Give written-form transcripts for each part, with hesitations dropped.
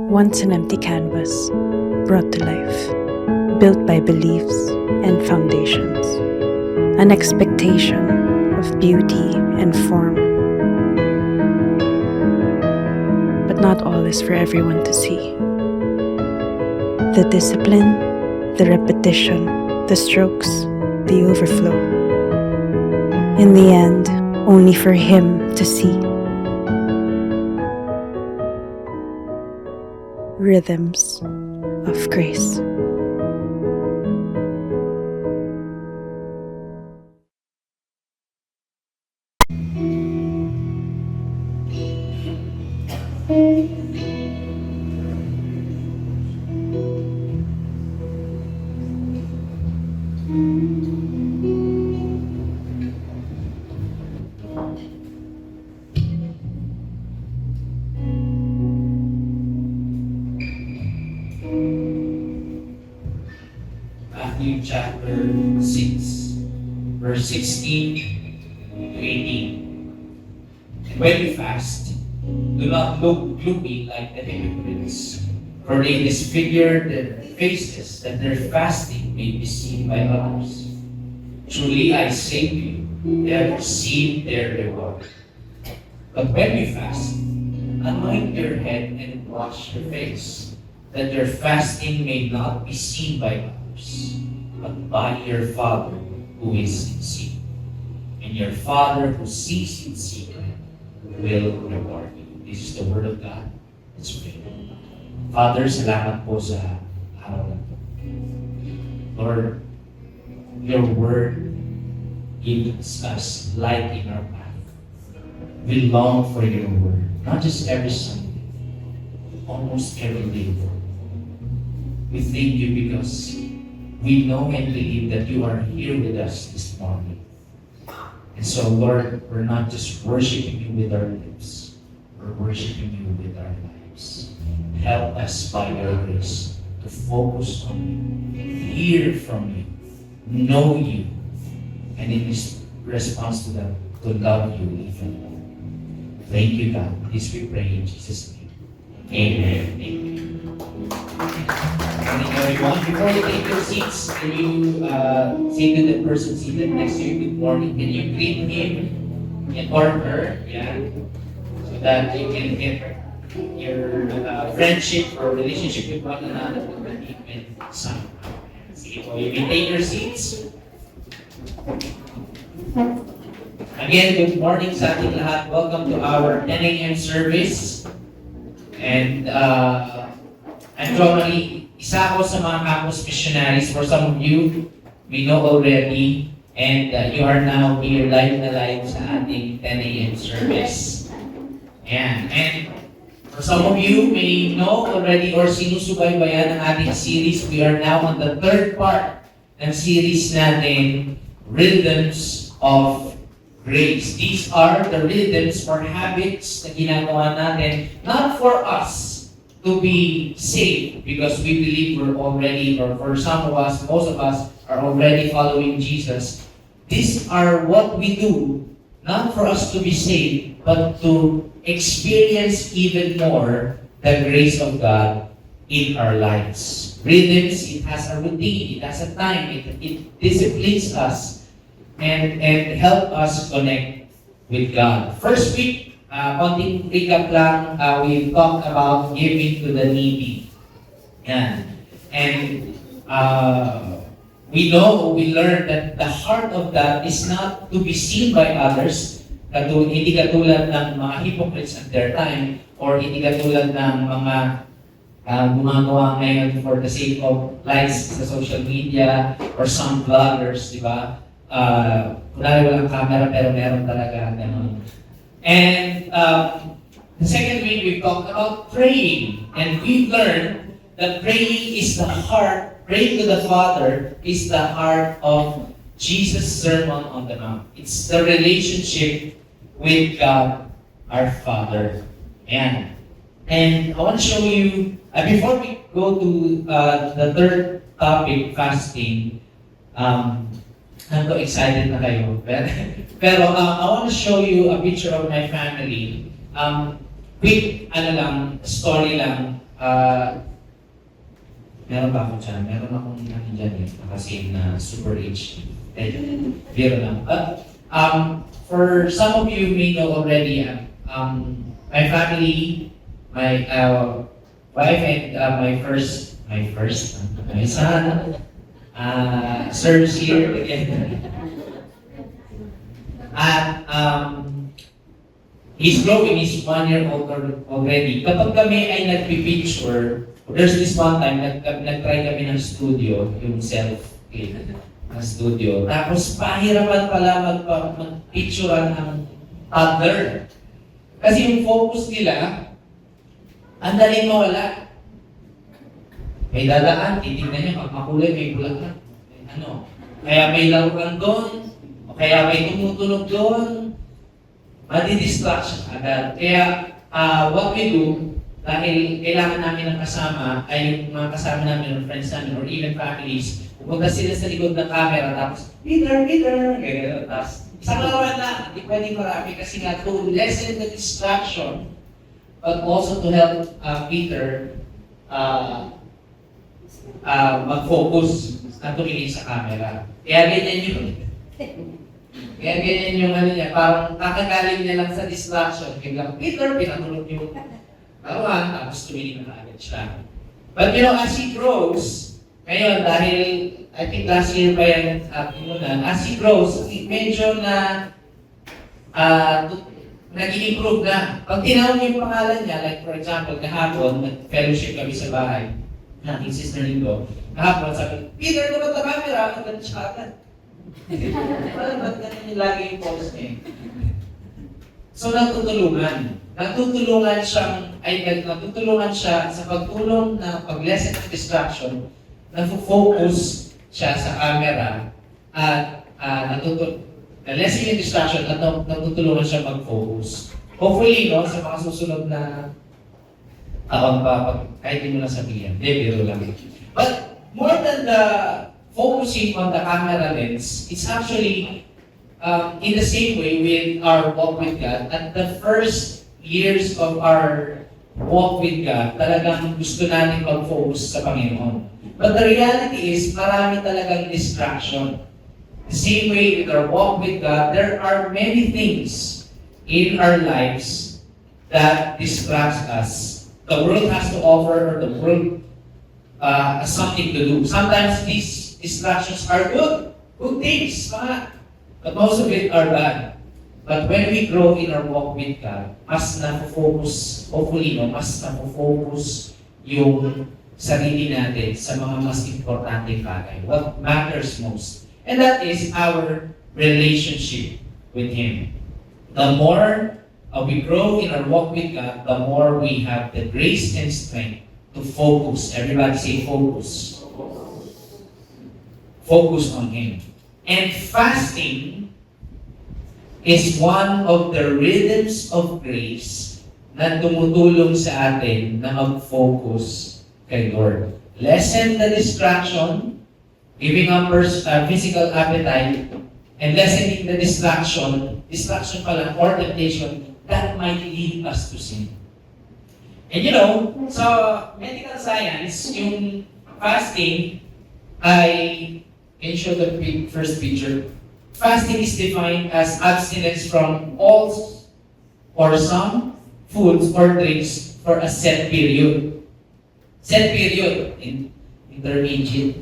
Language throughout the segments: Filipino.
Once an empty canvas, brought to life, built by beliefs and foundations, an expectation of beauty and form. But not all is for everyone to see. The discipline, the repetition, the strokes, the overflow. In the end, only for him to see. Rhythms of Grace. Matthew chapter 6, verse 16 to 18. And when you fast, do not look gloomy like the hypocrites, for they disfigure their faces, that their fasting may be seen by others. Truly I say to you, they have received their reward. But when you fast, anoint your head and wash your face, that your fasting may not be seen by others, but by your Father who is in secret. And your Father who sees in secret will reward you. This is the word of God. Let's pray. Father, salamat po sa araw na ito. Lord, your word gives us light in our path. We long for your word, not just every Sunday, almost every day, Lord. We thank you because we know and believe that you are here with us this morning. And so, Lord, we're not just worshiping you with our lips, we're worshiping you with our lives. Help us by your grace to focus on you, hear from you, know you, and in response to that, to love you even more. Thank you, God. This we pray in Jesus' name. Amen. Amen. Morning, everyone. Before you take your seats, can you say to the person seated next to you, good morning? Can you greet him or her? Yeah. So that you can get your friendship or relationship with one another to be even somehow. Sige po, you can take your seats. Again, good morning sa ating lahat. Welcome to our 10 a.m. service. And I'm normally isa ako sa mga campus missionaries. For some of you, we know already. And you are now here live na live sa ating 10 a.m. service. And for some of you may know already or sinusubaybayan ang ating series. We are now on the third part ng series natin, Rhythms of Grace. These are the rhythms or habits na ginagawa natin, not for us to be saved, because we believe we're already, or for some of us, most of us, are already following Jesus. These are what we do, not for us to be saved, but to experience even more the grace of God in our lives. Rhythms, it has a routine, it has a time, it disciplines us and help us connect with God. First week, konting recap lang, we talked about giving to the needy. Yan. And we know, we learned that the heart of that is not to be seen by others, hindi katulad ng mga hypocrites at their time, or hindi katulad ng mga gumagawa ngayon for the sake of likes sa social media, or some vloggers, di ba? Kunwari walang camera pero meron talaga. Ganun. And the second week, we talked about praying. And we've learned that praying is the heart, praying to the Father is the heart of Jesus' Sermon on the Mount. It's the relationship with God, our Father. And I want to show you, before we go to the third topic, fasting, I'm so excited na kayo. Pero I want to show you a picture of my family. quick, story lang. Meron ba ako dyan? Meron akong dyan nakasave na Super HD. Biro lang. For some of you may know already, my family, my wife and my son, serves here again. At he's growing, he's 1 year old already. Kapag kami ay nagpipicture, there's this one time, nag-try kami ng studio, yung self-clean na studio. Tapos pahirapan pala mag-picturean ng toddler. Kasi yung focus nila, ang daling mawala. May dadaan, titignan niya, pag makulay, may bulaklak. Kaya may laruan doon, o kaya may tumutunog doon, madi-distract siya agad. Kaya, what we do, dahil kailangan namin ng kasama, ay yung mga kasama namin, or friends namin, or even families, pupunta sila sa likod ng camera, tapos, Peter, gano'n, tapos, isang laruan na, hindi pwedeng marami, kasi nga, to lessen the distraction, but also to help Peter mag-focus na tumingin sa camera. Kaya ganyan yun. Kaya ganyan yung niya, parang kakagaling niya lang sa distraction. Biglang, Peter, pinatulog yung laruan, tapos tumingin na agad siya. But as he grows, ngayon, dahil, I think last year pa yan, as he grows, medyo na, nag-i-improve na. Pag tinawag yung pangalan niya, like for example, kahapon, nag-fellowship kami sa bahay, aking sister-in-law, kahapon sabi, Peter, dapat na camera, ang ganun siya agad. Ba't ganun yung lagi yung post niya? So, natutulungan siya sa pagtulong na pag-lessen ng distraction, na-focus siya sa camera, at lessen yung distraction at natutulungan siya mag-focus. Hopefully, sa mga susunod na taon pa, kahit hindi mo na sabihin, biro lang. But more than the focusing on the camera lens, it's actually in the same way with our walk with God. At the first years of our walk with God, talagang gusto natin mag-focus sa Panginoon. But the reality is, marami talagang distraction. The same way with our walk with God, there are many things in our lives that distracts us. The world has to offer, or the world has something to do. Sometimes these distractions are good things, but most of it are bad. But when we grow in our walk with God, mas na-focus, hopefully, mas na-focus yung sarili natin sa mga mas importante bagay. What matters most. And that is our relationship with Him. The more we grow in our walk with God, the more we have the grace and strength to focus. Everybody say focus. Focus on Him. And fasting is one of the rhythms of grace na tumutulong sa atin na mag-focus kay Lord. Lessen the distraction, giving up physical appetite, and lessening the distraction pala, or temptation, that might lead us to sin. And sa medical science, yung fasting ay, can you show the first picture? Fasting is defined as abstinence from all or some foods or drinks for a set period. Set period. Intermittent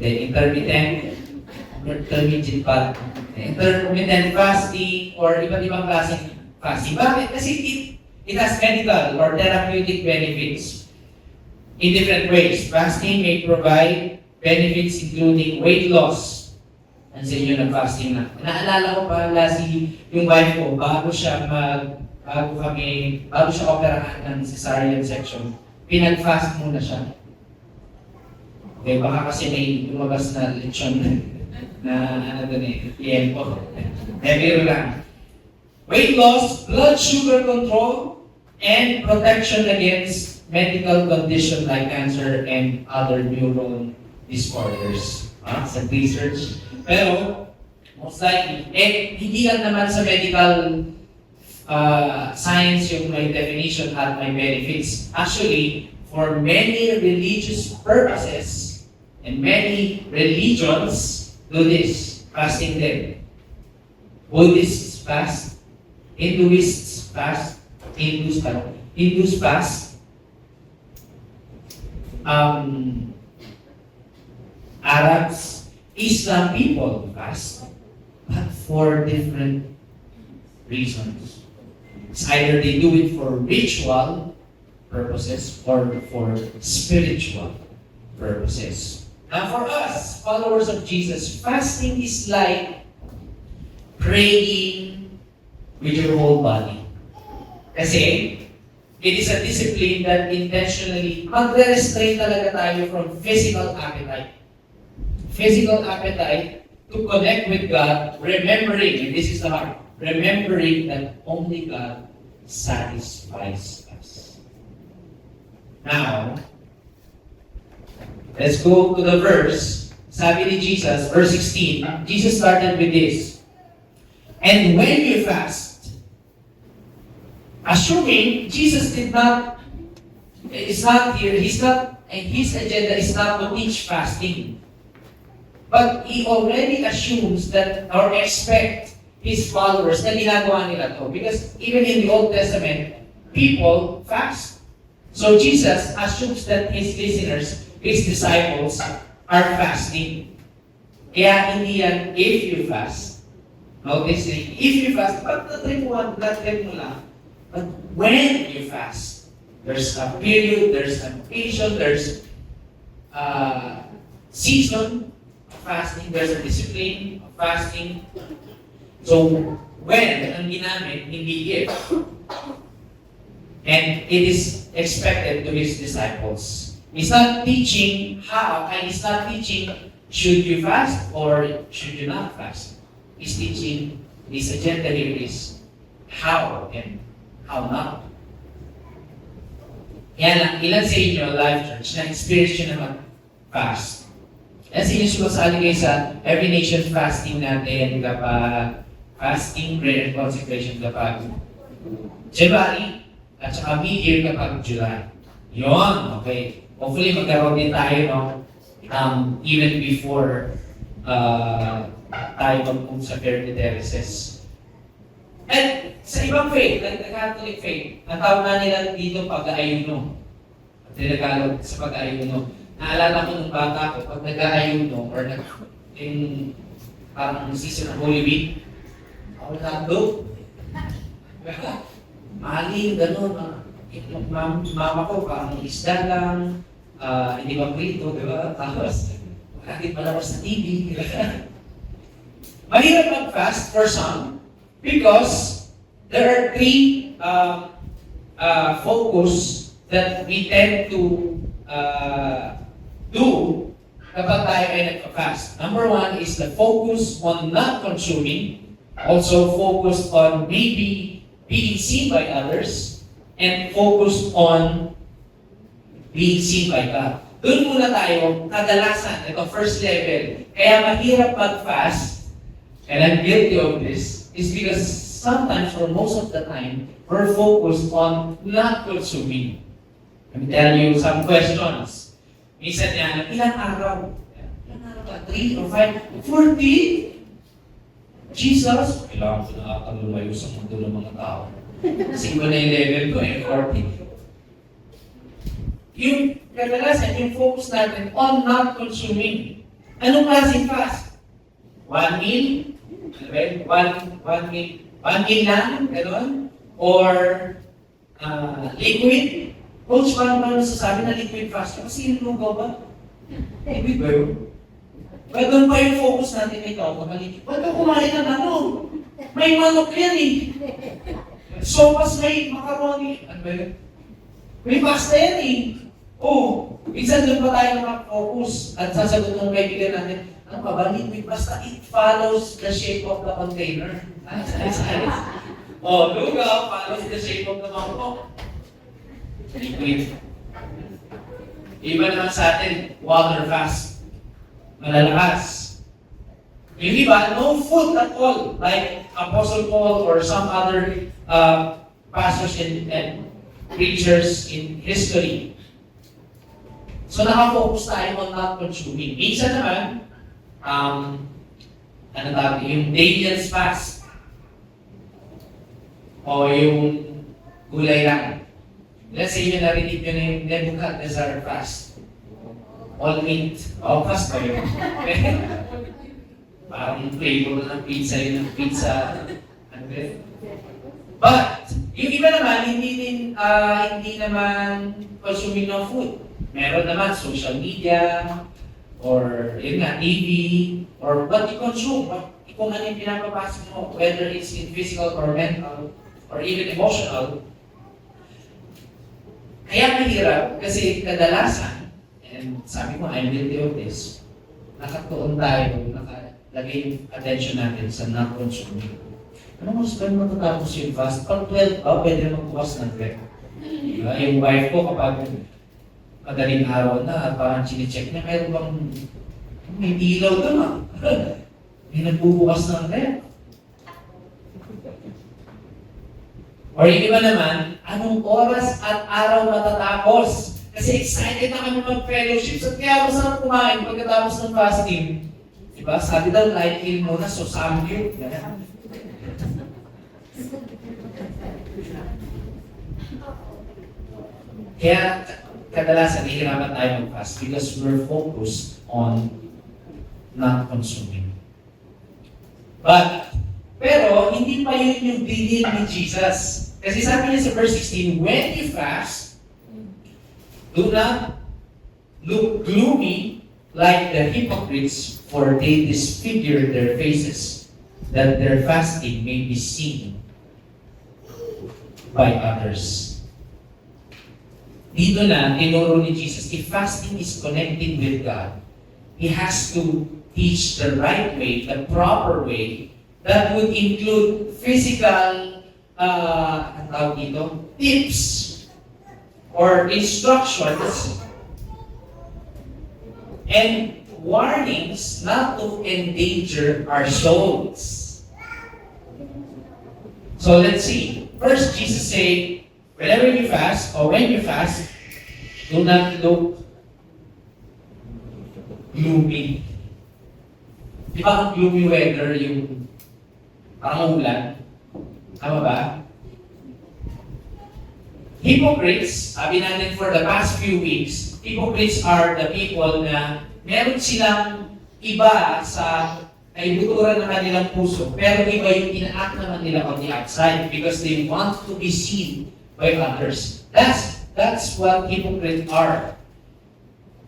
fasting, or iba't ibang klaseng fasting. Bakit? Kasi it has medical or therapeutic benefits in different ways. Fasting may provide benefits including weight loss. Ang sa inyo nag-fasting na. Naalala ko pa yung wife ko, bago siya operahan ng cesarean section, pinag-fast muna siya. Okay, baka kasi may lumabas na lechon na tiempo. Biro lang. Weight loss, blood sugar control, and protection against medical condition like cancer and other neural disorders. Sa research. Pero, most likely, hindi lang naman sa medical science yung may definition at may benefits. Actually, for many religious purposes and many religions do this, fasting din. Buddhists fast, Hinduists fast, Hindus fast, Arabs, Islam people fast, but for different reasons. It's either they do it for ritual purposes or for spiritual purposes. Now for us, followers of Jesus, fasting is like praying with your whole body. Kasi, it is a discipline that intentionally magre-restrain talaga tayo from physical appetite. Physical appetite to connect with God, remembering, and this is the heart, remembering that only God satisfies us. Now, let's go to the verse. Sabi ni Jesus, verse 16, Jesus started with this. And when you fast, assuming Jesus is not here, and his agenda is not to teach fasting. But he already assumes that or expect his followers na ginagawa nila to. Because even in the Old Testament, people fast. So Jesus assumes that his listeners, his disciples, are fasting. Kaya hindi yan, if you fast. Notice, if you fast, but not mo lang. But when you fast, there's a period, there's an occasion, there's a season of fasting, there's a discipline of fasting. So, when ang ginamit, hindi if. And it is expected to his disciples. He's not teaching how, and he's not teaching should you fast or should you not fast. He's teaching, his agenda here is how and how not. Yan lang, ilan sa inyo, Life Church, na-experience nyo naman fast. Yan sa inyo sumasali kayo sa Every Nation fasting natin kapag fasting, prayer, and consecration kapag January, at saka mid-year kapag July. Yun, okay. Hopefully magkaroon din tayo, no? Even before tayo mag-move sa Verde Terraces. And sa ibang faith, like the Catholic faith, ang tawag nga nila dito pag-aayuno. At tinagalog sa pag-aayuno. Naalala ko nung bata ko, pag nag-aayuno or yung parang season of Holy Week, ako nando. Maling, gano'n. Mama ko, parang isda lang, hindi ba prito, di ba? Tapos, bakit palabas sa TV? Mahirap mag-fast for some because there are three focus that we tend to do kapag tayo ay nagpa-fast. Number one is the focus on not consuming, also focus on maybe being seen by others, and focus on being seen by God. Doon muna tayo, kadalasan, ito first level. Kaya mahirap mag-fast, and I'm guilty of this, is because sometimes or most of the time, we're focused on not consuming. Let me tell you some questions. Minsan yan, ilang araw? Ilang araw ba? 3 or 5? 40? Jesus? Kailangan ko na atang lumayo sa mundo ng mga tao. Kasi ko na yung level ko 40. Yung kadalasan, yung focus natin on not consuming. Anong klaseng fast? 1 meal? One meal lang? Gano'n? Or liquid? Coach, paano ba nasasabi na liquid fast? Kasi yung lugaw ba? Liquid ba yun? Well, doon pa yung focus natin ikaw. Huwag ka kumain ng ano? May manok yan eh. So, mas may macaroni. Ano ba yun? May pasta yan eh. Oh, minsan doon pa tayo mag-focus at sasagot ng kaibigan natin, ano pa ba, liquid basta it follows the shape of the container. Oh, lugaw follows the shape of the mangkok. Liquid. Iba naman sa atin, water fast. Malalakas. Yung iba, no food at all, like Apostle Paul or some other pastors and preachers in history. So nakafocus tayo on not consuming. Minsan naman, yung Daniel's fast. O yung gulay lang. Let's say yun narinig nyo na yung Nebuchadnezzar fast. All meat. Fast ba yun? Parang flavor ng pizza yun ng pizza. But, yung iba naman, hindi naman consuming ng food. Meron naman social media, or yun nga, TV, or what you consume, kung ano yung pinapapasok mo, whether it's in physical or mental, or even emotional. Kaya mahirap, kasi kadalasan, and sabi ko, I'm guilty of this, nakatuon tayo, nakalagay yung attention natin sa non-consuming. Ano mas ba matatapos yung fast? Pag 12 pwede magbukas ng break. Diba? Yung wife ko, kapag madaling araw na, parang chine-check niya, mayroon bang may ilaw doon may nagbubukas ng rep. Or yung iba naman, anong oras at araw matatapos? Kasi excited na kami mag-fellowship. So kaya masarap kumain pagkatapos ng fasting. Diba? Sabi daw, light meal muna, so samgyup. Kaya kadalasan nahihirapan tayo mag-fast because we're focused on not consuming. Pero hindi pa yun yung bilin ni Jesus. Kasi sabi niya sa verse 16, when you fast, do not look gloomy like the hypocrites, for they disfigure their faces, that their fasting may be seen by others. Dito na, tinuro ni Jesus, if fasting is connected with God, He has to teach the right way, the proper way, that would include physical tips or instructions and warnings not to endanger our souls. So let's see. First, Jesus said, whenever you fast, or when you fast, do not look gloomy. Di ba ang gloomy weather, yung parang ulan? Tama ba? Hypocrites, sabi natin for the past few weeks, hypocrites are the people na meron silang iba sa kaibuturan ng kanilang puso, pero iba yung ina-act naman nila on the outside because they want to be seen by others. That's what hypocrites are.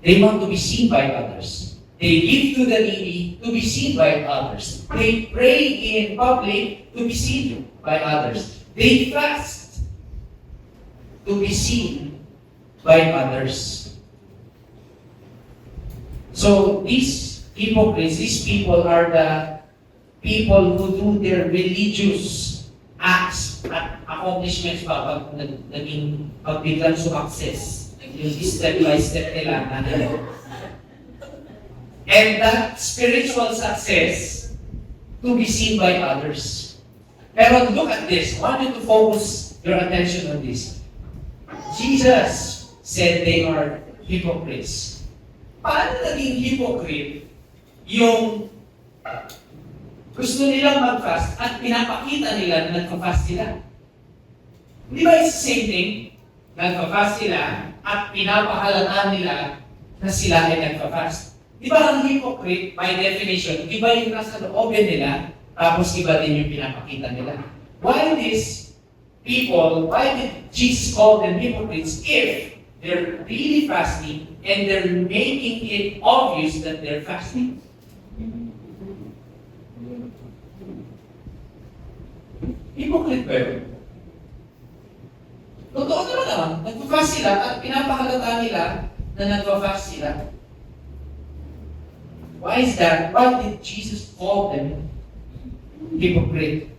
They want to be seen by others. They give to the needy to be seen by others. They pray in public to be seen by others. They fast to be seen by others. So these hypocrites, these people are the people who do their religious acts at accomplishments pa pag biglang success. Yung step by step nila na and that spiritual success to be seen by others. Pero look at this. I want you to focus your attention on this. Jesus said they are hypocrites. Paano naging hypocrite yung gusto nilang mag-fast at pinapakita nila na nagpa-fast sila? Di ba it's the same thing? Nagpa-fast sila at pinapahalatan nila na sila ay nagpa-fast. Di ba ang hypocrite, by definition, iba yung nasa loobin nila, tapos iba din yung pinapakita nila. Why these people, why did Jesus call them hypocrites if they're really fasting and they're making it obvious that they're fasting? Hypocrite ba yun? Totoo naman, nagpa-fast sila at pinapahalata nila na nagpa-fast sila. Why is that? Why did Jesus call them hypocrite?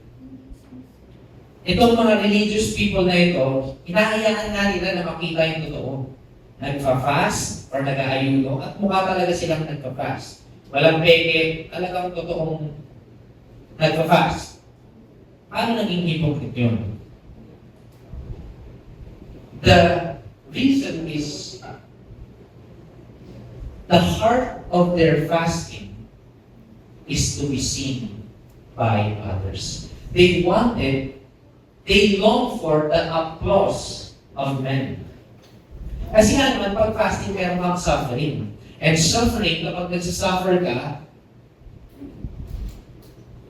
Itong mga religious people na ito, hinahayaan nga nila na makita yung totoo. Nagpa-fast or nag-aayuno at mukha talaga silang nagpa-fast. walang peke, talagang totoong nagpa-fast. Paano naging hypocrite yun? The reason is the heart of their fasting is to be seen by others. They long for the applause of men. Kasi nga naman, pag fasting, meron kang suffering. And suffering, kapag nagsasuffer ka,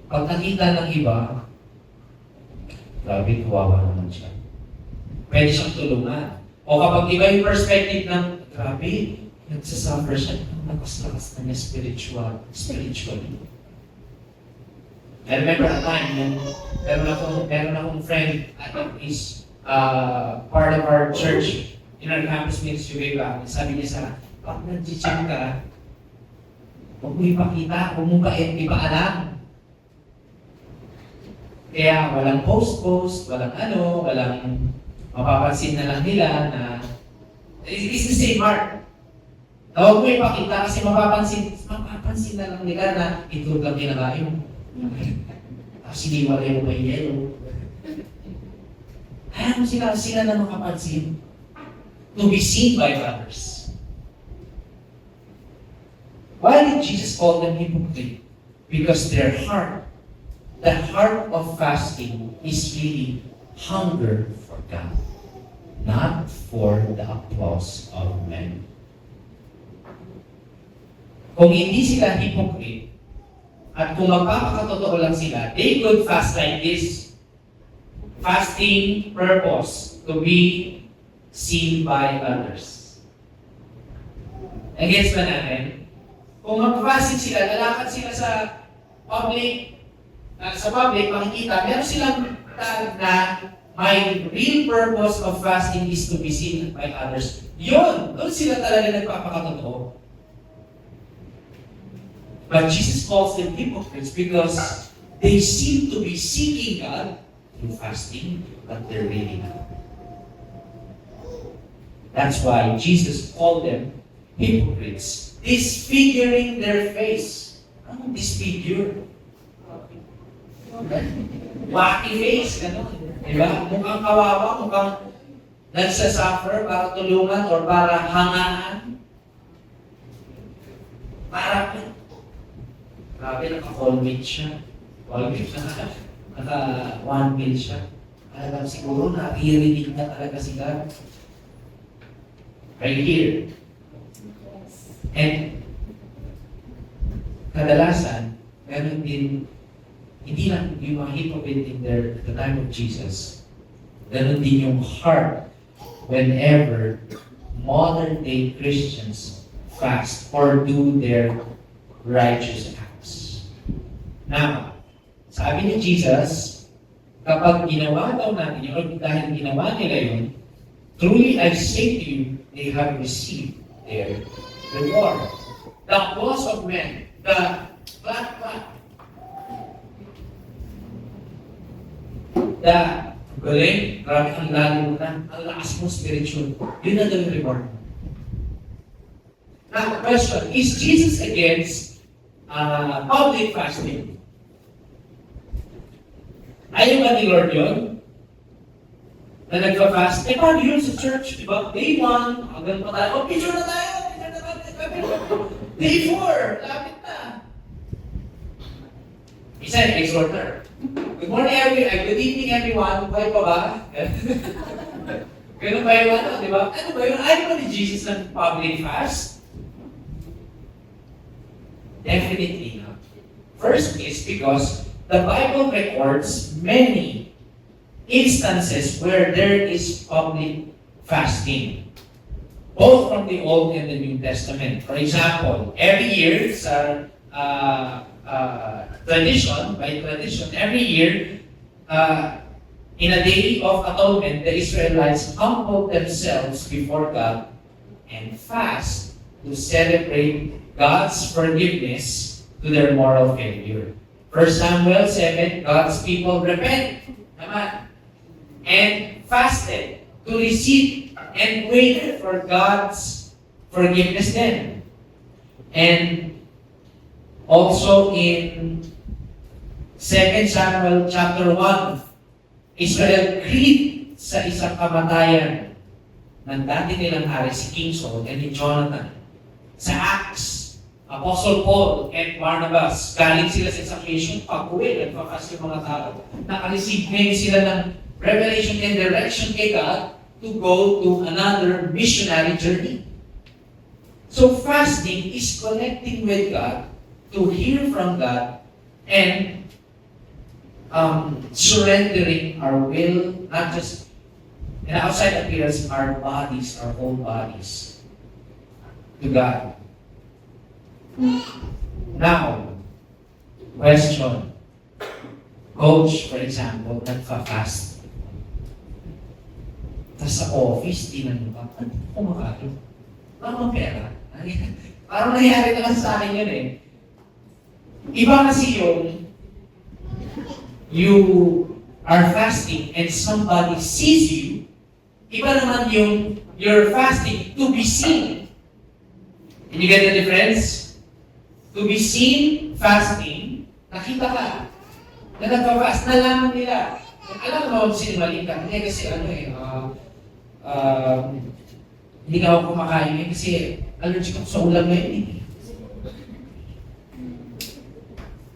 pag nakita ng iba, grabe, kawawa naman siya. Pwede siyang tulungan. O kapag iba yung perspective ng, grabe, nagsasuffer siya, lakas-lakas na niya spiritually. I remember a time nung meron akong friend at is part of our church in our campus ministry way back. Sabi niya sa pag nag-gym ka, huwag mo ipakita, huwag mo ipaalam. Kaya walang post-post, walang mapapansin na lang nila na it's the same heart. Na huwag mo ipakita kasi mapapansin na lang nila na ito lang kinakain mo. Tapos iniwalay mo pa yung yelo. Kaya mo sila na makapansin. To be seen by others. Why did Jesus call them hypocrite? Because their heart, the heart of fasting is really hunger for God, not for the applause of men. Kung hindi sila hypocrite, at kung magpapakatotoo lang sila, they could fast like this. Fasting purpose to be seen by others. Against ba natin? Kung mag-fasting sila, lalakad sila sa public, makikita, meron silang tag na my real purpose of fasting is to be seen by others. Yun! Doon sila talaga nagpapakatotoo. But Jesus calls them hypocrites because they seem to be seeking God through fasting, but they're really not. That's why Jesus called them hypocrites, disfiguring their face. Anong disfigure? Wacky face, gano'n. Diba? Mukhang kawawa, mukhang nagsasuffer para tulungan or para hangaan. Para grabe, naka-colmate siya. Colmate siya. Naka-one meal siya. Talagang siguro nakirinig na talaga sila. Right here. And kadalasan, meron din, hindi lang yung mga hypocrite in at the time of Jesus, meron din yung heart whenever modern day Christians fast or do their righteous acts. Now, sabi ni Jesus, kapag ginawa daw natin yun, o dahil ginawa nila yun, truly I say to you, they have received their reward. The applause of men, the clap, the galing, grabe ang lalim mo na, ang lakas mo spiritual, yun na daw yung reward. Now, question, is Jesus against public fasting? Ayaw ba ni Lord yun? Na nagpa-fast? Paano yun sa church? Diba? Day 1, hanggang pa tayo. Picture na tayo! Day 4, lapit na. Isa yung exhorter. Good morning, good evening, everyone. Buhay pa ba? Ganun ba yung diba? Ano ba yun? Ayaw ba ni Jesus ng public fast? Definitely not. First is because the Bible records many instances where there is public fasting, both from the Old and the New Testament. For example, every year sa tradition, every year, in a day of atonement, the Israelites humbled themselves before God and fast to celebrate God's forgiveness to their moral failure. 1 Samuel 7, God's people repent naman and fasted to receive and wait for God's forgiveness then. And Also in 2 Samuel chapter 1, Israel creed sa isang kamatayan ng dati nilang hari, si King Saul and ni Jonathan. Sa Acts, Apostle Paul and Barnabas, galing sila sa isang mission, pag-uwi, nagpakas yung mga tao. Naka-receive ngayon sila ng revelation and direction kay God to go to another missionary journey. So fasting is connecting with God to hear from God and surrendering our will, not just an outside appearance, our bodies, our whole bodies, to God. Now, question. Coach, for example, nagfa-fast. Tapos sa office, tinanong ka, ano kumakain? Parang pera. Parang nangyari na kasi sa akin yun eh. Iba kasi yung you are fasting and somebody sees you. Iba naman yung you're fasting to be seen. Can you get the difference? To be seen fasting, nakita ka na nagpa-fast, nalaman nila. Alam mo, sinungaling ka. Hindi kasi hindi ka ako kumakain kasi allergic ako sa ulam ngayon eh.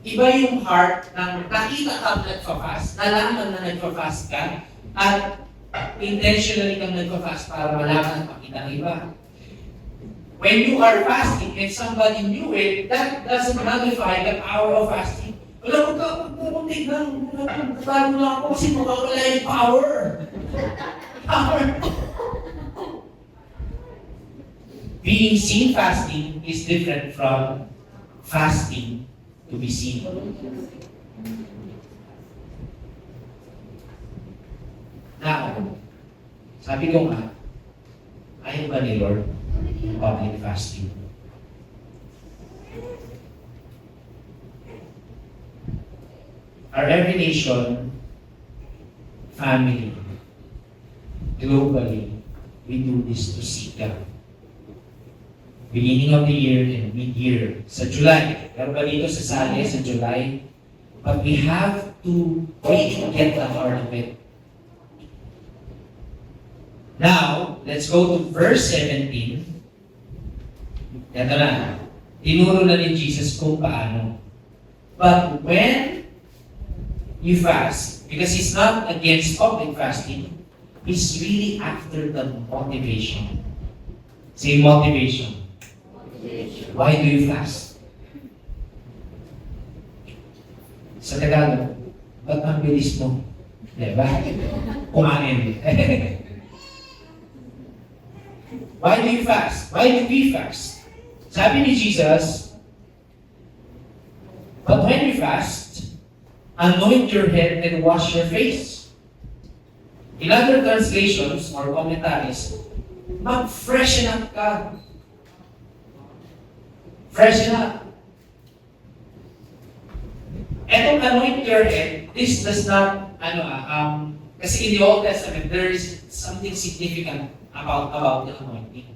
Iba yung heart ng nakita ka nagpa-fast, nalaman na nagpa-fast ka, at intentionally kang nagpa-fast para malaman at makita ng iba. When you are fasting and somebody knew it, that doesn't nullify the power of fasting. Wala magkakuntik lang, nagkatalo na ako kasi makakala yung power. Power. Being seen fasting is different from fasting to be seen. Now, sabi ko nga, ayaw ba ni Lord public fasting? Our every nation, family, globally, we do this to seek God. Beginning of the year and mid-year. Sa July, pero ba dito sa Sali, sa July? But we have to really get the heart of it. Now, let's go to verse 17. Ito na. Tinuro na ni Jesus kung paano. But when you fast, because He's not against public fasting, He's really after the motivation. Say motivation. Why do you fast? Sa Tagalog, ba't ang bilis mo? Diba? Kumain. Why do you fast? Why do we fast? Sabi ni Jesus, but when you fast, anoint your head and wash your face. In other translations or commentaries, mag-freshen up ka. Freshen up. Etong anoint your head, this does not, kasi in the Old Testament, there is something significant about the anointing.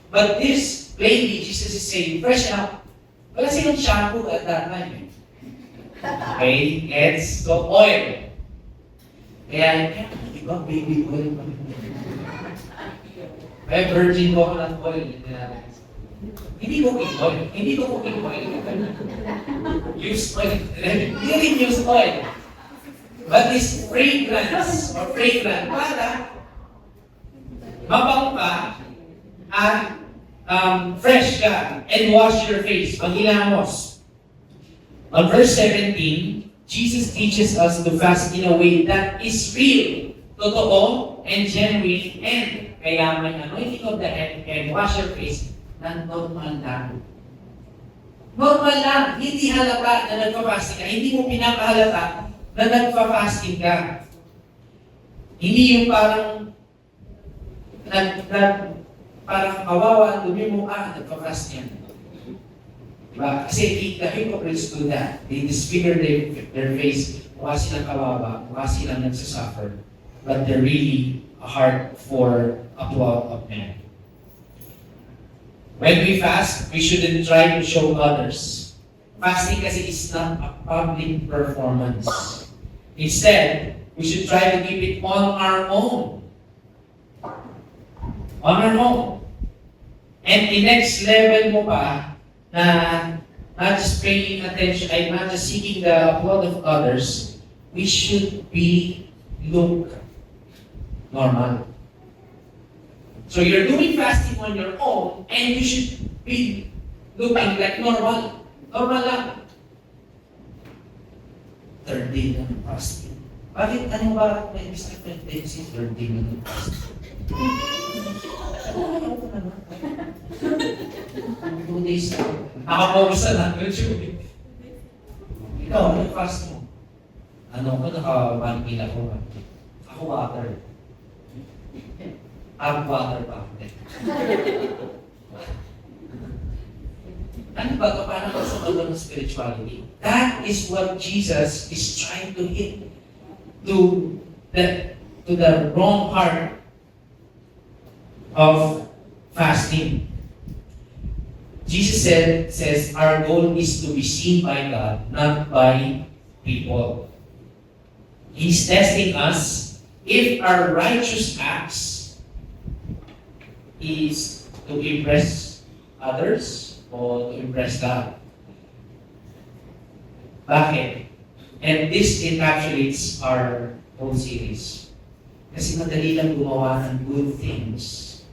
But this, plainly, Jesus is saying, freshen up. Wala silang shampoo at that time. Okay? It's the oil. Kaya, iba, baby oil. Kaya virgin coconut oil. Hindi cooking oil. Hindi ko cooking oil. Used oil. Hindi rin used oil. But this fragrance or fragrant para mabango ka at fresh ka and wash your face. Paghilamos. On verse 17, Jesus teaches us to fast in a way that is real, totoo, and genuine, and kaya may anointing of the head and wash your face na normal lang. Normal lang, hindi halata na nagpa-fasting ka, hindi mo pinapahalata na nagpa-fasting ka. Hindi yung parang parang kawawa, dumi mo, nagpa-fast yan. Diba? Kasi the hypocrites do that. They disfigure their face, mukha silang kawawa, mukha silang nagsasuffer. But they're really a heart for a plot of men. When we fast, we shouldn't try to show others Fasting kasi is not a public performance. Instead, we should try to keep it on our own. On our own. And the next level mo pa na not just paying attention, not just seeking the approval of others, we should look normal. So you're doing fasting on your own, and you should be looking like normal. Normal lang. Third day na ng fasting. Bakit ano ba may mistake tendency third day na ng fasting? 2 days na. Nakapausa na. Ikaw, ano fast mo? Ano ko, naka-1 ako. Ako water. Water pa. Ano ba ito? Parang kasama ng spirituality. That is what Jesus is trying to hit to the wrong heart of fasting. Jesus says our goal is to be seen by God, not by people. He's testing us if our righteous acts is to impress others o to impress God. Bakit? And this encapsulates our whole series. Kasi madali lang gumawa ng good things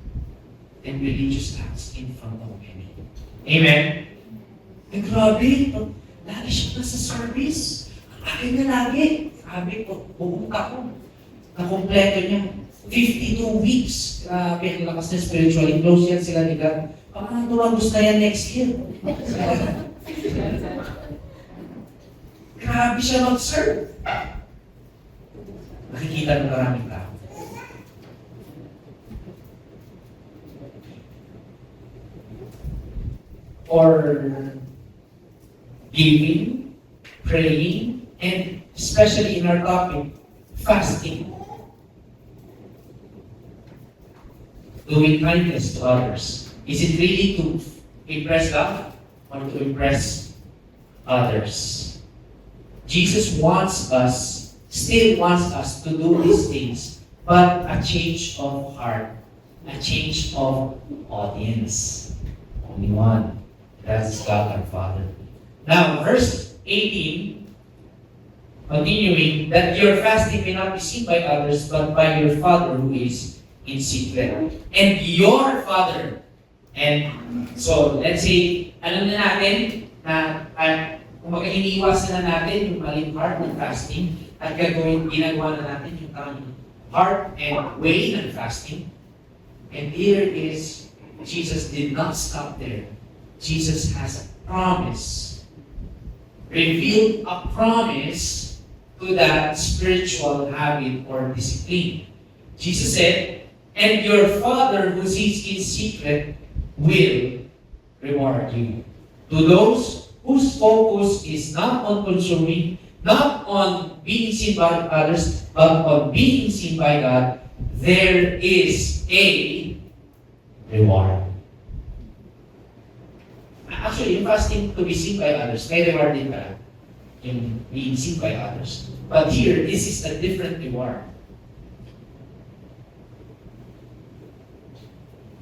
and religious acts in front of many. Amen? Eh, grabe, lagi siya nasa service. Akin na lagi. Sabi ko, pumunta ko. Nakompleto niya. 52 weeks. Grabe, ang lakas na spiritually. Close yan sila ni God. Parang tumagos na yan next year. Grabe siya mag-serve. Nakikita ng maraming tao. Or giving, praying, and especially in our topic, fasting. Doing kindness to others. Is it really to impress God or to impress others? Jesus still wants us to do these things, but a change of heart, a change of audience. Only one. That's God our Father. Now, verse 18, continuing, that your fasting may not be seen by others, but by your Father who is in secret. And your Father. And so, let's say, alam na natin na kumbaga iniiwasan na natin yung maling heart ng fasting at ginagawa na natin yung tamang heart and way ng fasting. And here is, Jesus did not stop there. Jesus has a promise, revealed a promise to that spiritual habit or discipline. Jesus said, and your Father who sees in secret will reward you. To those whose focus is not on consuming, not on being seen by others, but on being seen by God, there is a reward. Actually, yung fasting to be seen by others, may reward din pala. Yung being seen by others. But here, this is a different reward.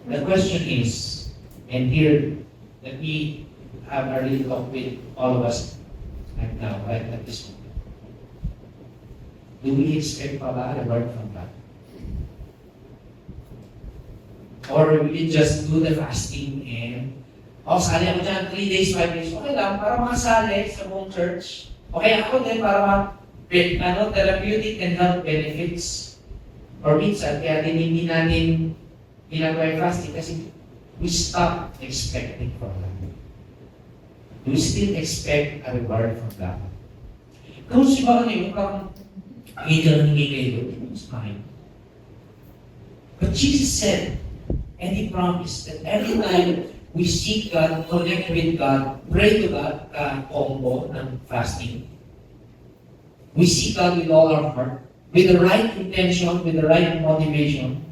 The question is, and here, let me have a real talk with all of us right now, right at this moment. Do we expect pa ba a reward from God? Or will we just do the fasting and sali ako dyan, 3 days, 5 days, okay lang, para makasali sa buong church. Okay ako din para therapeutic and health benefits. Or minsan, kaya din hindi natin ginagawa yung fasting kasi we stop expecting from God. We still expect a reward from God. Kung siya yun, parang hindi lang kayo, it's fine. But Jesus said, and He promised that every time we seek God, connect with God, pray to God, combo ng fasting. We seek God with all our heart, with the right intention, with the right motivation.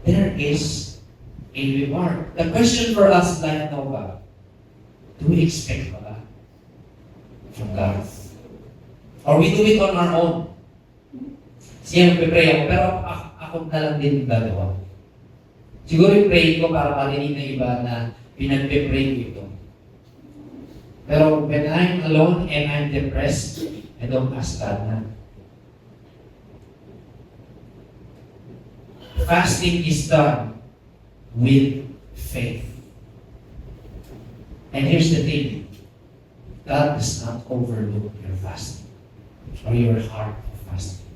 There is a reward. The question for us like Nova, do we expect God? from God. Or we do it on our own. Siya magpipray ako, pero ako na lang din gagawa. Siguro yung pray ko para marinig na iba na pinagpipray ko ito. Pero when I'm alone and I'm depressed, I don't ask God na. Fasting is done with faith. And here's the thing. God does not overlook your fasting or your heart of fasting.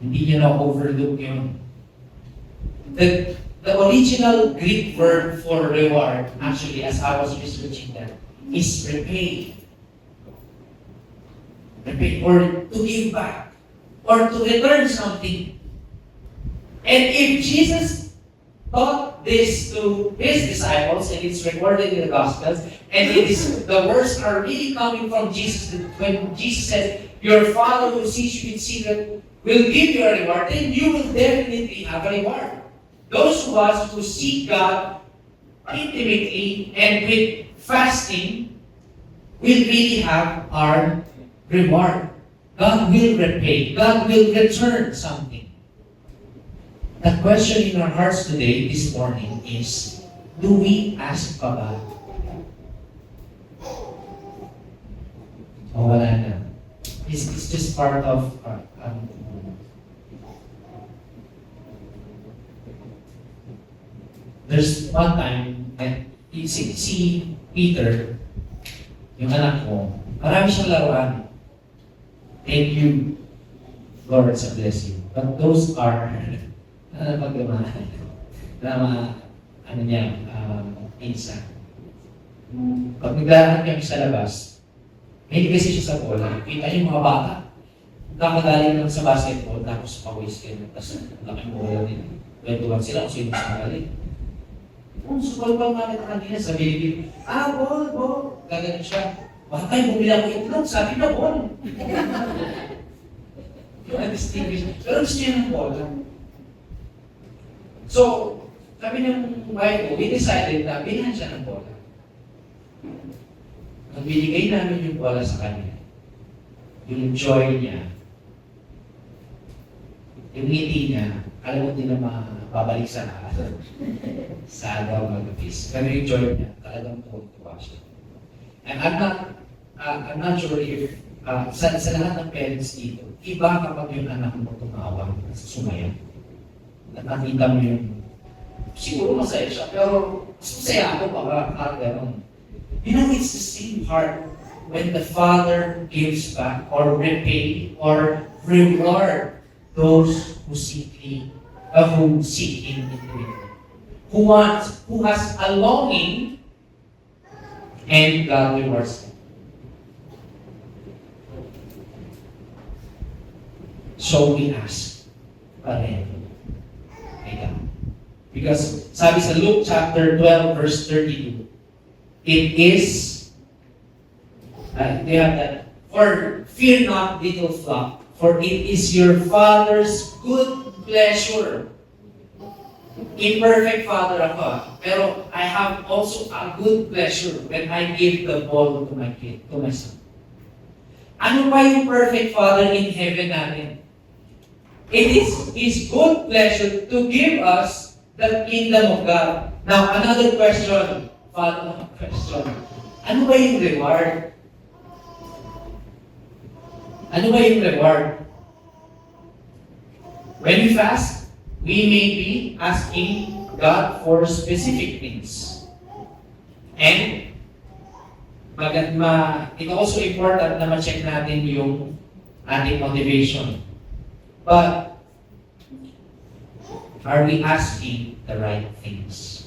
Hindi niya na-overlook yun. The original Greek word for reward, actually, as I was researching that, is repay. Repay, or to give back, or to return something. And if Jesus taught this to his disciples, and it's recorded in the Gospels, and the words are really coming from Jesus, when Jesus said, your Father who sees you in secret will give you a reward, then you will definitely have a reward. Those of us who seek God intimately and with fasting will really have our reward. God will repay. God will return something. The question in our hearts today, this morning, is, do we ask pa ba? O wala na. It's just part of there's one time, si Peter, yung anak ko, marami siyang laruan. Thank you, Lord, sa bless you. But those are, insa. Pag nagdaan kami sa labas, may kasi siya sa bola. Kita yung mga bata. Kakagaling lang sa basketball, tapos pawis kayo. Tapos laking bola din. Kwentuhan sila kung sino sa magaling. Kung sukol pa mga kita kanina sa Philippines, ball. Gagaling siya. Baka tayo bumila ko itlog, sabi na ball. Yung undistinguished. Pero gusto niya ng bola. So, sabi ng wife ko, we decided na bilhan siya ng bola. Nang binigay namin yung bola sa kanya, yung joy niya, yung ngiti niya, alam mo din na mababalik sa agaw mag-office. Pero yung joy niya, talagang tuwa siya. And I'm not sure if sa lahat ng parents dito, iba kapag yung anak mo tumawag sa sumayan. Nakakita mo yung, siguro masaya siya, pero mas masaya ako baka gano'n. You know, it's the same heart when the Father gives back or repay or reward those who seek Him intimately. Who has a longing, and God rewards them. So we ask pa rin kay God. Because sabi sa Luke chapter 12 verse 32, it is, they have that, for fear not little flock, for it is your Father's good pleasure. Imperfect father ako, pero I have also a good pleasure when I give the ball to my kid, to my son. Ano ba yung perfect father in heaven natin? It is His good pleasure to give us the kingdom of God. Now, another question, follow-up question. Ano ba yung reward? Ano ba yung reward? When we fast, we may be asking God for specific things. And it's also important na ma-check natin yung ating motivation. But are we asking the right things?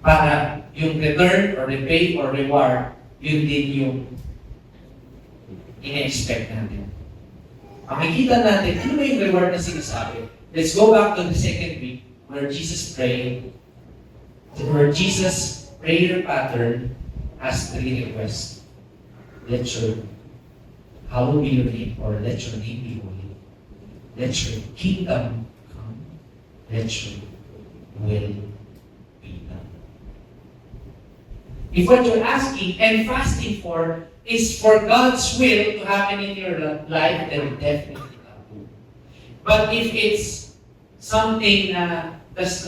Para yung return or repay or reward, yun din yung ina-expect natin. Makikita natin, ano ba yung reward na sinasabi? Let's go back to the second week where Jesus prayed. Where Jesus' prayer pattern has three requests. Let your hallowed be your name, or let your name be holy. Let your kingdom come. Let your will be done. If what you're asking and fasting for is for God's will to happen in your life, then definitely not do. But if it's something that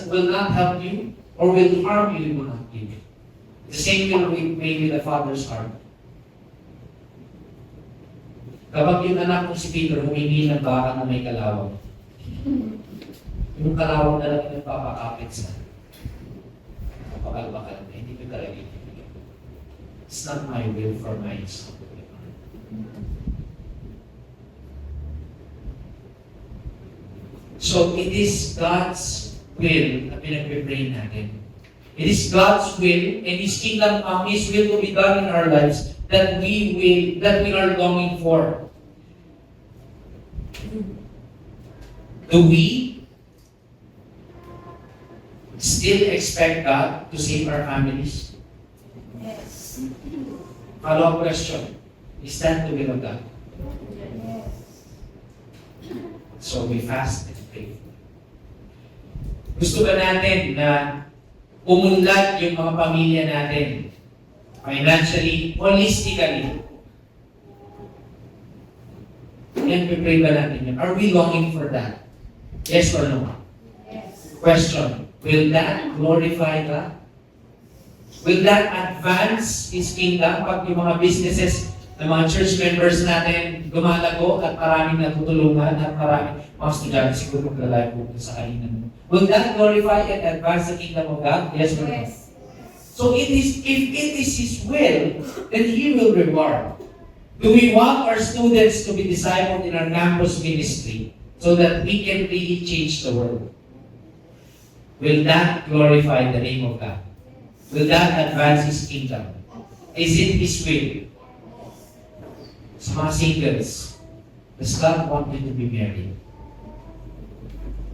will not help you or will harm you, you will not give it. The same will be with the Father's heart. Kapag yung anak mo si Peter humingi ng baka na may kalawang, yung kalawang na lang nagpapakapit sa bakal-bakal na, hindi ko talaga ibigay. It's not my will for my son. So it is God's will na pinag-pray natin. It is God's will and His kingdom come, His will to be done in our lives that we are longing for. Do we still expect God to save our families? Yes. Follow-up question. Is that the will of God? Yes. So we fast and pray. Gusto ba natin na umunlad yung mga pamilya natin financially, holistically? Yan, pray ba natin yun? Are we longing for that? Yes or no? Yes. Question, will that glorify God? Will that advance His kingdom pag yung mga businesses ng mga church members natin lumalago at maraming natutulungan at maraming mga estudyante siguro maglalago sa kainan mo? Will that glorify and advance the kingdom of God? Yes or no? Yes. So if it is His will, then He will reward. Do we want our students to be discipled in our campus ministry so that we can really change the world? Will that glorify the name of God? Will that advance His kingdom? Is it His will? Sa mga singles, does God want you to be married?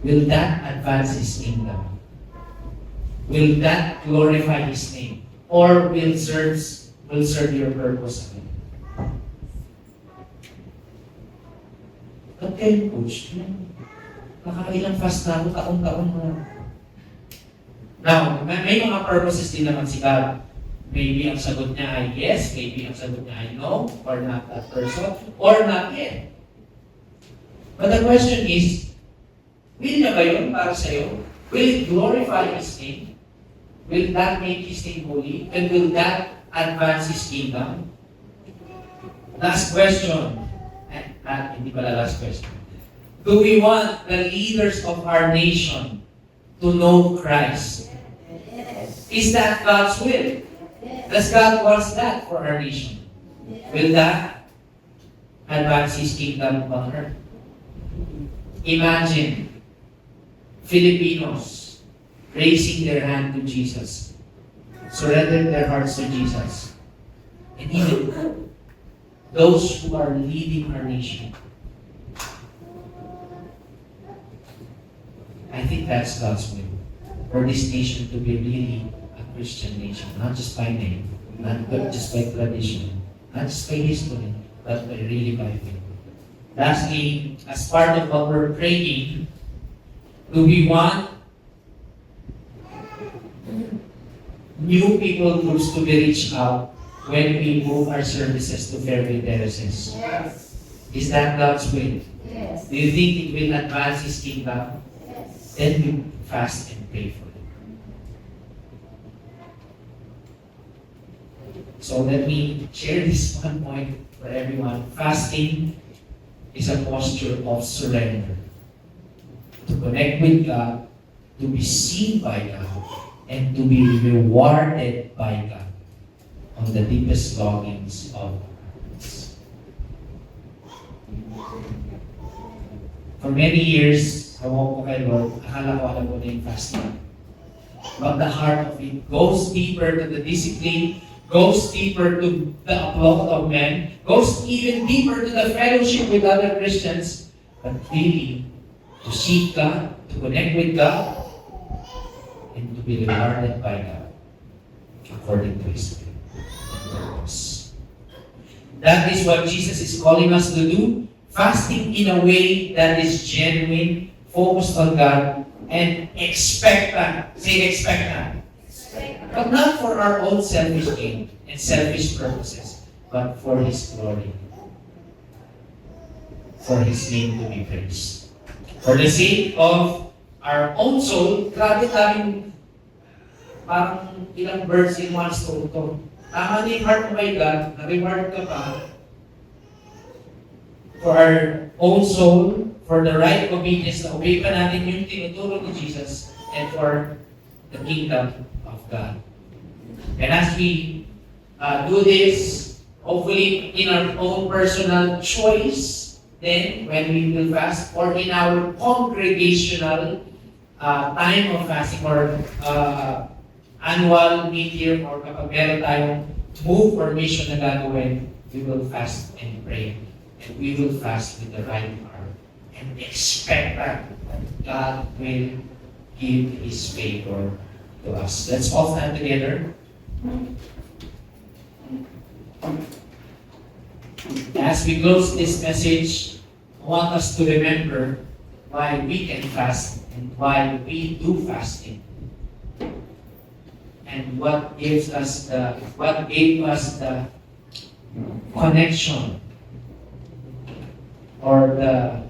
Will that advance His kingdom? Will that glorify His name? Or will serve your purpose again? Ba't kayo, coach? Nakakailang fast na ako, taon-taon na. Now, may mga purposes din naman si God. Maybe ang sagot niya ay yes, maybe ang sagot niya ay no, or not that person, or not yet. But the question is, will niya ba yun para sa'yo? Will it glorify His name? Will that make His name holy? And will that advance His kingdom? Last question. Hindi pala last question. Do we want the leaders of our nation to know Christ? Yes. Is that God's will? Does God want that for our nation? Will that advance His kingdom on earth? Imagine Filipinos raising their hand to Jesus, surrendering their hearts to Jesus, and even those who are leading our nation. I think that's God's will for this nation to be really a Christian nation, not just by name, not just by tradition, not just by history, but really by faith. Lastly, as part of what we're praying, do we want new people groups to be reached out when we move our services to Fairview Terraces? Yes. Is that God's will? Yes. Do you think it will advance His kingdom? Yes. Then we fast and pray for it. So let me share this one point for everyone. Fasting is a posture of surrender. To connect with God, to be seen by God, and to be rewarded by God on the deepest longings of our hearts. For many years, ewan ko kay Lord, akala ko alam ko na yung fasting. But the heart of it goes deeper to the discipline, goes deeper to the applaud of men, goes even deeper to the fellowship with other Christians, but really to seek God, to connect with God, and to be rewarded by God according to His will and purpose. That is what Jesus is calling us to do. Fasting in a way that is genuine, focused on God, and expectant. Say expectant. Expect But not for our own selfish gain and selfish purposes, but for His glory. For His name to be praised. For the sake of our own soul, grabe tayong parang ilang birds in one stone to. Tama na yung heart mo kay God, na-reward ka pa for our own soul, for the right obedience, na obey pa natin yung tinuturo ni Jesus, and for the kingdom of God. And as we do this, hopefully in our own personal choice, then when we will fast, or in our congregational time of fasting, or annual meeting, or kapag meron tayong move or mission na gagawin, we will fast and pray. And we will fast with the right heart. And expect that God will give His favor to us. Let's all stand together. As we close this message, I want us to remember why we can fast and why we do fasting. And what gave us the connection or the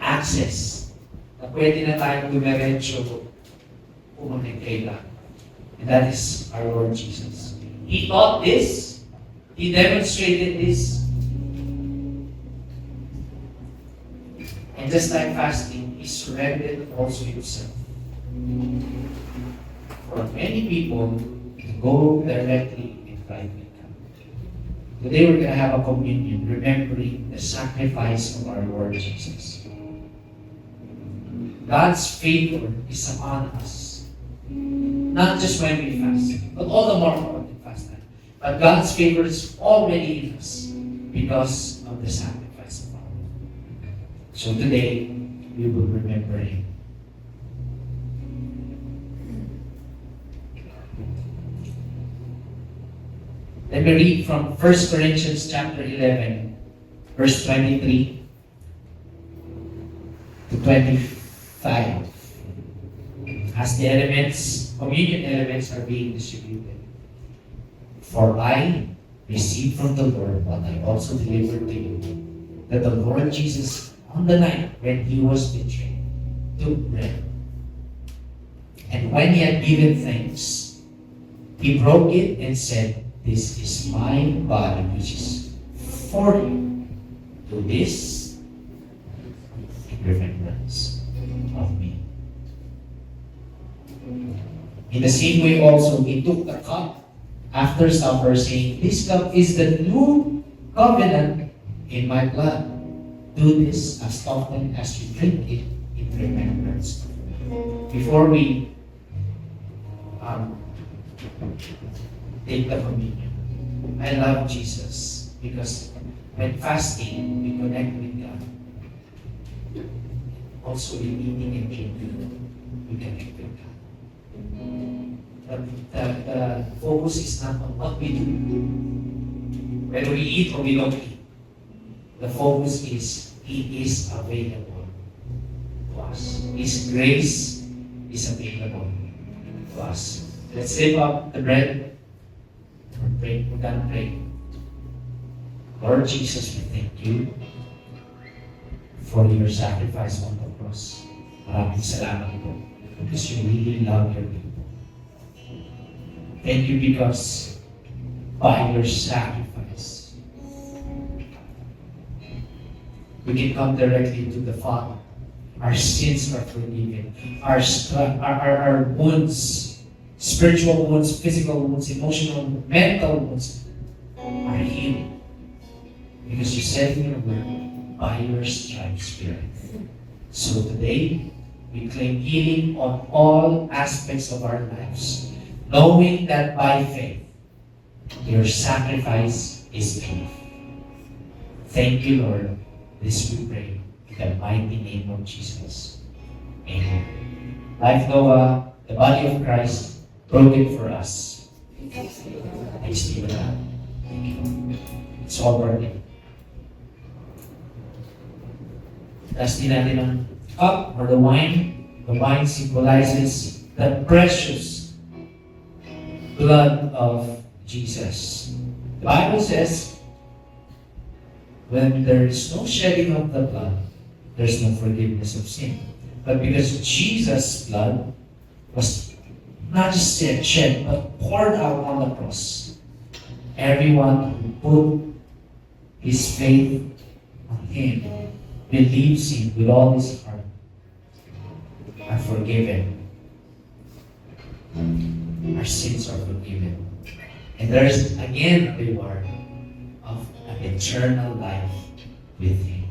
access na pwede na tayong dumiretso pumunta kay God. And that is our Lord Jesus. He taught this. He demonstrated this. And just like fasting, He surrendered also Himself. For many people to go directly and right with God. Today we're going to have a communion remembering the sacrifice of our Lord Jesus. God's favor is upon us. Not just when we fast, but all the more when we fast. But God's favor is already in us because of the sacrifice of our Lord. So today, we will remember Him. Let me read from 1 Corinthians chapter 11, verse 23 to 25. As the elements, communion elements are being distributed. For I received from the Lord what I also delivered to you, that the Lord Jesus, on the night when He was betrayed, took bread. And when He had given thanks, He broke it and said, "This is my body, which is for you. Do this in remembrance of me." In the same way also, He took the cup after supper, saying, "This cup is the new covenant in my blood. Do this as often as you drink it in remembrance of me." Before we take the communion, I love Jesus because when fasting, we connect with God. Also in eating and drinking, we connect with God. The focus is not on what we do, whether we eat or we don't eat. The focus is He is available to us. His grace is available to us. Let's lift up the bread. We're gonna pray. Lord Jesus, we thank you for your sacrifice on the cross. Maraming salamat po because you really love your people. Thank you because by your sacrifice, we can come directly to the Father. Our sins are forgiven. Our wounds, spiritual wounds, physical wounds, emotional, mental wounds are healed. Because you said in your word, by your stripes we are healed. So today, we claim healing on all aspects of our lives, knowing that by faith, your sacrifice is enough. Thank you, Lord. This we pray in the mighty name of Jesus. Amen. Life Noah, the body of Christ, broken for us. Thanks be to God. Thank you. It's all burning. Tapos din natin ang cup or the wine. The wine symbolizes the precious blood of Jesus. The Bible says, when there is no shedding of the blood, there's no forgiveness of sin. But because Jesus' blood was not just shed, but poured out on the cross, everyone who put his faith on him, believes him with all his heart, are forgiven. Our sins are forgiven. And there is again a reward of an eternal life with him.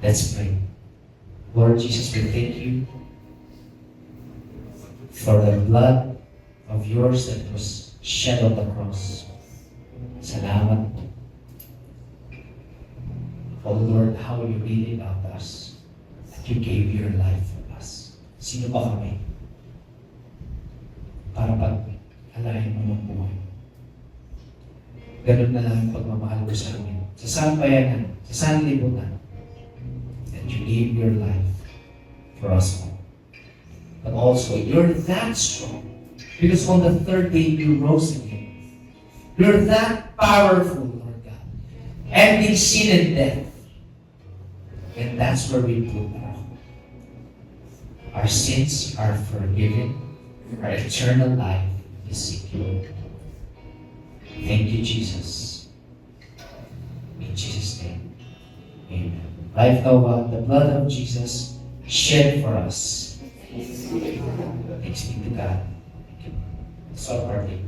Let's pray. Lord Jesus, we thank you for the blood of yours that was shed on the cross. Salamat po. Oh Lord, how you really loved us. That you gave your life for us. Sino ba kami? Para pag-alahin mo ng buhay. Ganun na lang ang pagmamahal ko sa amin. Sa sanbayanan, sa sanlibutan. That you gave your life for us all. But also, you're that strong. Because on the third day, you rose again. You're that powerful, Lord God. Ending sin and death. And that's where we put our hope. Our sins are forgiven. Our eternal life is secure. Thank you, Jesus. In Jesus' name, amen. Life Nova, the blood of Jesus shed for us. Thanks be to God. Thank you. So party.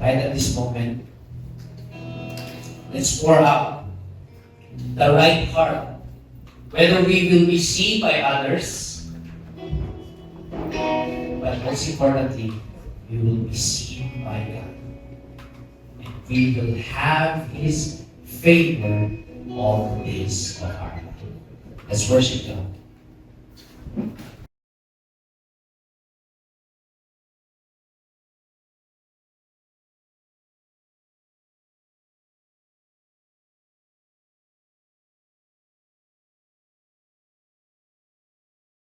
Right at this moment, let's pour out the right heart. Whether we will be seen by others, but most importantly, we will be seen by God. And we will have His favor all the days of our life. Let's worship God.